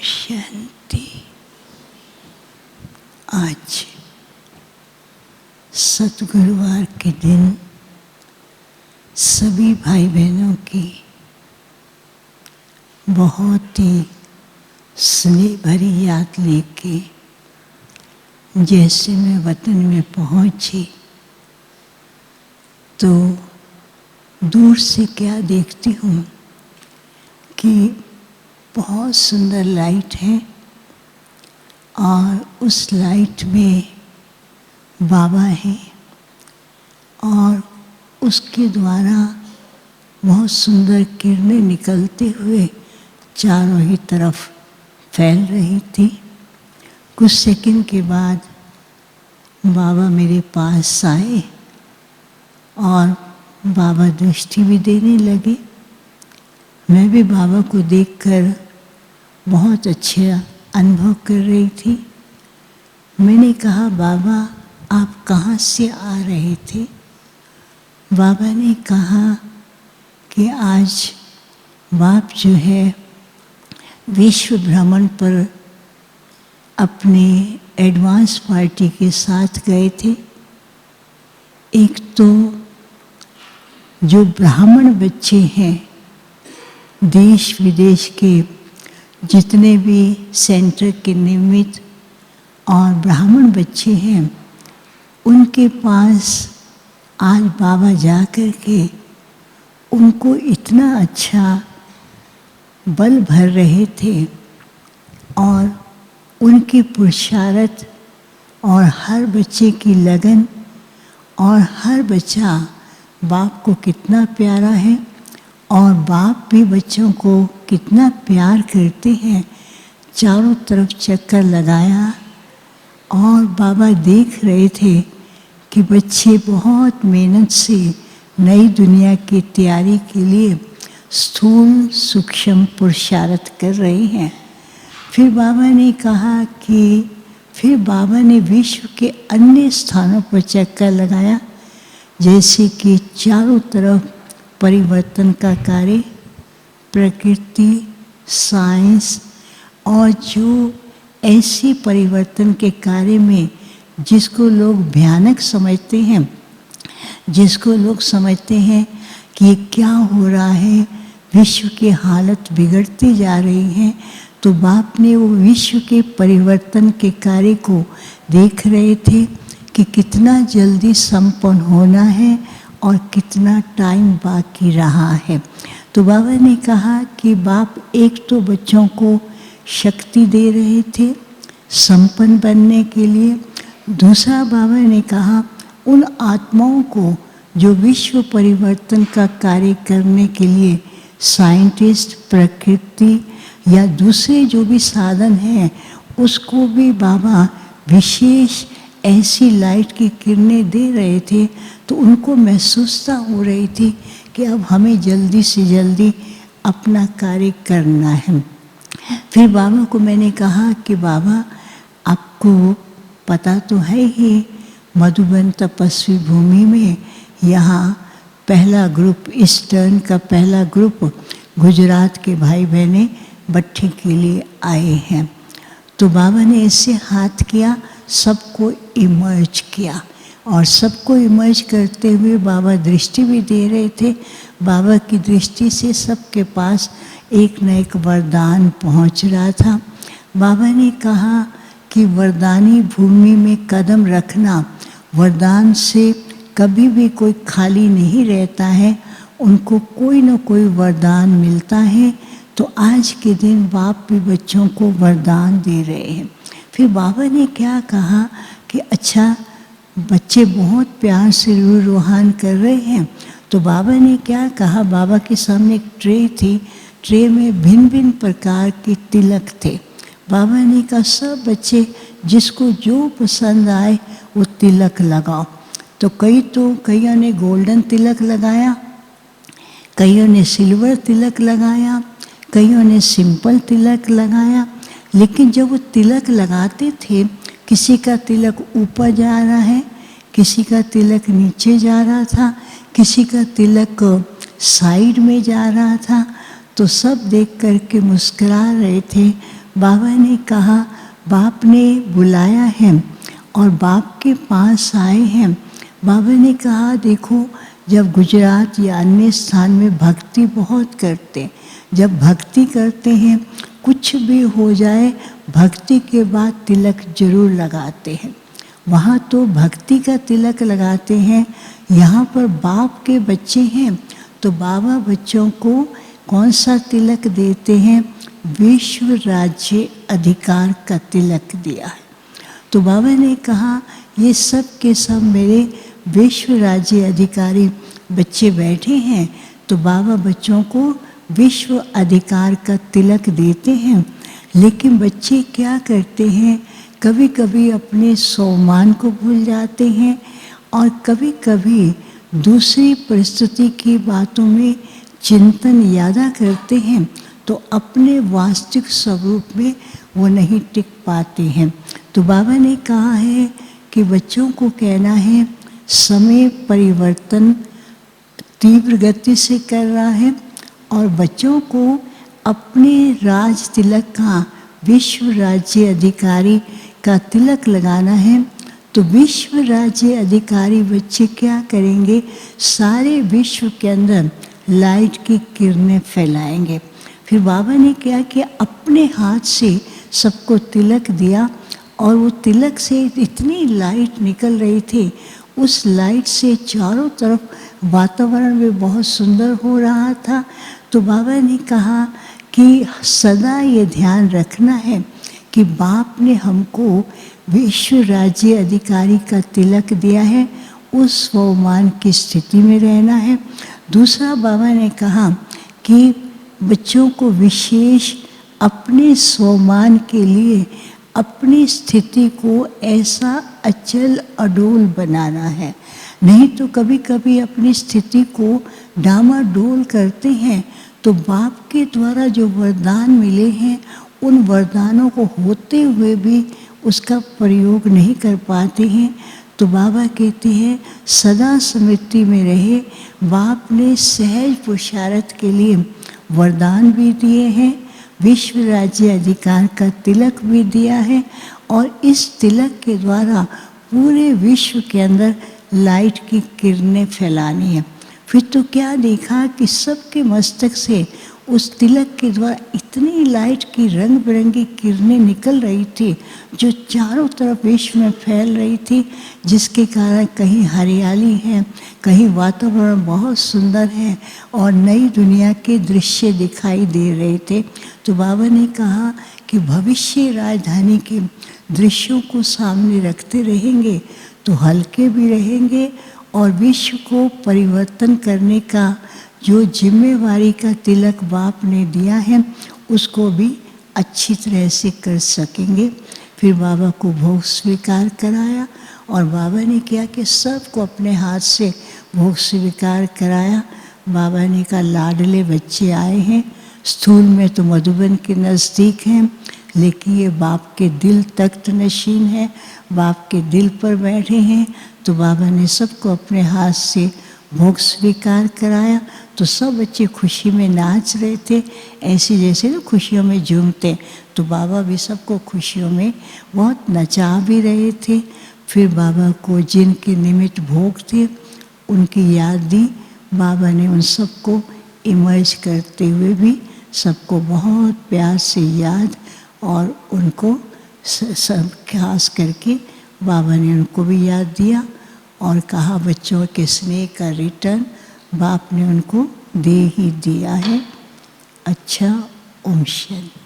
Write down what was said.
शांति। आज सतगुरुवार के दिन सभी भाई बहनों की बहुत ही स्नेह भरी याद लेके जैसे मैं वतन में पहुंची तो दूर से क्या देखती हूँ कि बहुत सुंदर लाइट है और उस लाइट में बाबा है और उसके द्वारा बहुत सुंदर किरणें निकलते हुए चारों ही तरफ फैल रही थी। कुछ सेकंड के बाद बाबा मेरे पास आए और बाबा दृष्टि भी देने लगे। मैं भी बाबा को देखकर बहुत अच्छा अनुभव कर रही थी। मैंने कहा, बाबा आप कहाँ से आ रहे थे? बाबा ने कहा कि आज बाप जो है विश्व भ्रमण पर अपने एडवांस पार्टी के साथ गए थे। एक तो जो ब्राह्मण बच्चे हैं देश विदेश के जितने भी सेंटर के निमित्त और ब्राह्मण बच्चे हैं उनके पास आज बाबा जा कर के उनको इतना अच्छा बल भर रहे थे और उनकी पुरुषार्थ और हर बच्चे की लगन और हर बच्चा बाप को कितना प्यारा है और बाप भी बच्चों को कितना प्यार करते हैं। चारों तरफ चक्कर लगाया और बाबा देख रहे थे कि बच्चे बहुत मेहनत से नई दुनिया की तैयारी के लिए स्थूल सूक्ष्म पुरुषार्थ कर रहे हैं। फिर बाबा ने कहा कि फिर बाबा ने विश्व के अन्य स्थानों पर चक्कर लगाया, जैसे कि चारों तरफ परिवर्तन का कार्य, प्रकृति, साइंस और जो ऐसे परिवर्तन के कार्य में जिसको लोग भयानक समझते हैं, जिसको लोग समझते हैं कि ये क्या हो रहा है, विश्व की हालत बिगड़ती जा रही है, तो बाप ने वो विश्व के परिवर्तन के कार्य को देख रहे थे कि कितना जल्दी संपन्न होना है और कितना टाइम बाकी रहा है। तो बाबा ने कहा कि बाप एक तो बच्चों को शक्ति दे रहे थे संपन्न बनने के लिए, दूसरा बाबा ने कहा उन आत्माओं को जो विश्व परिवर्तन का कार्य करने के लिए साइंटिस्ट, प्रकृति या दूसरे जो भी साधन हैं उसको भी बाबा विशेष ऐसी लाइट की किरणें दे रहे थे। तो उनको महसूसता हो रही थी कि अब हमें जल्दी से जल्दी अपना कार्य करना है। फिर बाबा को मैंने कहा कि बाबा आपको पता तो है ही मधुबन तपस्वी भूमि में यहाँ पहला ग्रुप, ईस्टर्न का पहला ग्रुप गुजरात के भाई बहनें भट्टी के लिए आए हैं। तो बाबा ने ऐसे हाथ किया, सबको इमर्ज किया और सबको इमर्ज करते हुए बाबा दृष्टि भी दे रहे थे। बाबा की दृष्टि से सबके पास एक न एक वरदान पहुंच रहा था। बाबा ने कहा कि वरदानी भूमि में कदम रखना, वरदान से कभी भी कोई खाली नहीं रहता है, उनको कोई न कोई वरदान मिलता है। तो आज के दिन बाप भी बच्चों को वरदान दे रहे हैं। फिर बाबा ने क्या कहा कि अच्छा बच्चे बहुत प्यार से रूहान कर रहे हैं। तो बाबा ने क्या कहा, बाबा के सामने एक ट्रे थी, ट्रे में भिन्न भिन्न प्रकार के तिलक थे। बाबा ने कहा सब बच्चे जिसको जो पसंद आए वो तिलक लगाओ। तो कईयों ने गोल्डन तिलक लगाया, कईयों ने सिल्वर तिलक लगाया, कईयों ने सिंपल तिलक लगाया। लेकिन जब वो तिलक लगाते थे, किसी का तिलक ऊपर जा रहा है, किसी का तिलक नीचे जा रहा था, किसी का तिलक साइड में जा रहा था। तो सब देख कर के मुस्कुरा रहे थे। बाबा ने कहा, बाप ने बुलाया है और बाप के पास आए हैं। बाबा ने कहा, देखो जब गुजरात या अन्य स्थान में भक्ति बहुत करते हैं, जब भक्ति करते हैं कुछ भी हो जाए भक्ति के बाद तिलक जरूर लगाते हैं। वहाँ तो भक्ति का तिलक लगाते हैं, यहाँ पर बाप के बच्चे हैं तो बाबा बच्चों को कौन सा तिलक देते हैं? विश्व राज्य अधिकार का तिलक दिया है। तो बाबा ने कहा, ये सब के सब मेरे विश्व राज्य अधिकारी बच्चे बैठे हैं, तो बाबा बच्चों को विश्व अधिकार का तिलक देते हैं। लेकिन बच्चे क्या करते हैं, कभी कभी अपने स्वाभिमान को भूल जाते हैं और कभी कभी दूसरी परिस्थिति की बातों में चिंतन ज़्यादा करते हैं, तो अपने वास्तविक स्वरूप में वो नहीं टिक पाते हैं। तो बाबा ने कहा है कि बच्चों को कहना है, समय परिवर्तन तीव्र गति से कर रहा है और बच्चों को अपने राज तिलक का, विश्व राज्य अधिकारी का तिलक लगाना है। तो विश्व राज्य अधिकारी बच्चे क्या करेंगे, सारे विश्व के अंदर लाइट की किरणें फैलाएंगे। फिर बाबा ने क्या किया, अपने हाथ से सबको तिलक दिया और वो तिलक से इतनी लाइट निकल रही थी, उस लाइट से चारों तरफ वातावरण भी बहुत सुंदर हो रहा था। तो बाबा ने कहा कि सदा ये ध्यान रखना है कि बाप ने हमको विश्व राज्य अधिकारी का तिलक दिया है, उस स्वाभिमान की स्थिति में रहना है। दूसरा बाबा ने कहा कि बच्चों को विशेष अपने स्वाभिमान के लिए अपनी स्थिति को ऐसा अचल अडोल बनाना है। नहीं तो कभी कभी अपनी स्थिति को डामाडोल करते हैं तो बाप के द्वारा जो वरदान मिले हैं उन वरदानों को होते हुए भी उसका प्रयोग नहीं कर पाते हैं। तो बाबा कहते हैं सदा स्मृति में रहे, बाप ने सहज पुरुषार्थ के लिए वरदान भी दिए हैं, विश्व राज्य अधिकार का तिलक भी दिया है और इस तिलक के द्वारा पूरे विश्व के अंदर लाइट की किरणें फैलानी है। फिर तो क्या देखा कि सबके मस्तक से उस तिलक के द्वारा इतनी लाइट की रंग बिरंगी किरणें निकल रही थी जो चारों तरफ विश्व में फैल रही थी, जिसके कारण कहीं हरियाली है, कहीं वातावरण बहुत सुंदर है और नई दुनिया के दृश्य दिखाई दे रहे थे। तो बाबा ने कहा कि भविष्य राजधानी के दृश्यों को सामने रखते रहेंगे तो हल्के भी रहेंगे और विश्व को परिवर्तन करने का जो जिम्मेवारी का तिलक बाप ने दिया है उसको भी अच्छी तरह से कर सकेंगे। फिर बाबा को भोग स्वीकार कराया और बाबा ने क्या कि सबको अपने हाथ से भोग स्वीकार कराया। बाबा ने कहा लाडले बच्चे आए हैं, स्थूल में तो मधुबन के नज़दीक हैं लेकिन ये बाप के दिल तख्त नशीन है, बाप के दिल पर बैठे हैं। तो बाबा ने सबको अपने हाथ से भोग स्वीकार कराया तो सब बच्चे खुशी में नाच रहे थे, ऐसे जैसे ना खुशियों में झूमते। तो बाबा भी सबको खुशियों में बहुत नचा भी रहे थे। फिर बाबा को जिनके निमित्त भोग थे उनकी याद दी। बाबा ने उन सबको इमर्ज करते हुए भी सबको बहुत प्यार से याद और उनको सब खास करके बाबा ने उनको भी याद दिया और कहा बच्चों के स्नेह का रिटर्न बाप ने उनको दे ही दिया है। अच्छा, ओम शांति।